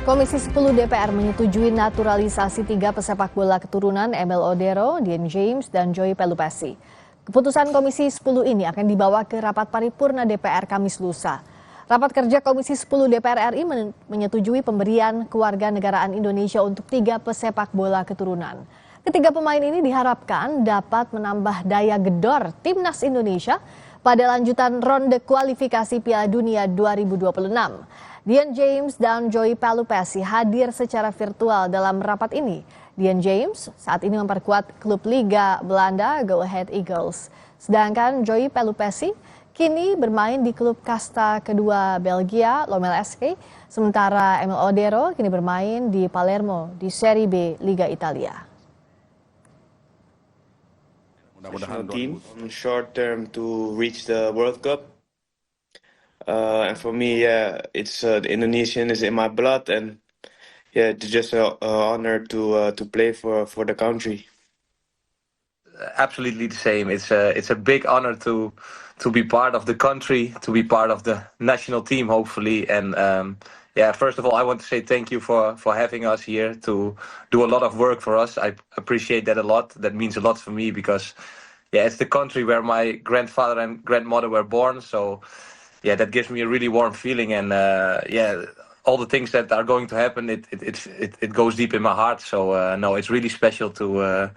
Komisi 10 DPR menyetujui naturalisasi 3 pesepak bola keturunan Emil Odero, Dian James, dan Joy Pelupesi. Keputusan Komisi 10 ini akan dibawa ke rapat paripurna DPR Kamis lusa. Rapat kerja Komisi 10 DPR RI menyetujui pemberian kewarganegaraan Indonesia untuk 3 pesepak bola keturunan. Ketiga pemain ini diharapkan dapat menambah daya gedor Timnas Indonesia pada lanjutan ronde kualifikasi Piala Dunia 2026. Dian James dan Joy Pelupesi hadir secara virtual dalam rapat ini. Dian James saat ini memperkuat klub Liga Belanda Go Ahead Eagles. Sedangkan Joy Pelupesi kini bermain di klub kasta kedua Belgia Lommel SK. Sementara Emil Odero kini bermain di Palermo di Serie B Liga Italia. National team on short term to reach the World Cup. And for me, it's the Indonesian is in my blood, and it's just an honor to play for the country. Absolutely the same. It's a big honor to be part of the country, to be part of the national team, hopefully. And first of all, I want to say thank you for having us here to do a lot of work for us. I appreciate that a lot. That means a lot for me because, it's the country where my grandfather and grandmother were born. So, that gives me a really warm feeling. And all the things that are going to happen, it goes deep in my heart. So no, it's really special to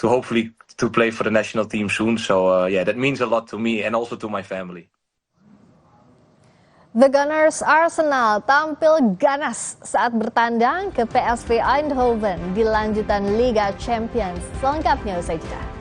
hopefully to play for the national team soon. So that means a lot to me and also to my family. The Gunners Arsenal tampil ganas saat bertandang ke PSV Eindhoven di lanjutan Liga Champions. Selengkapnya usai jeda.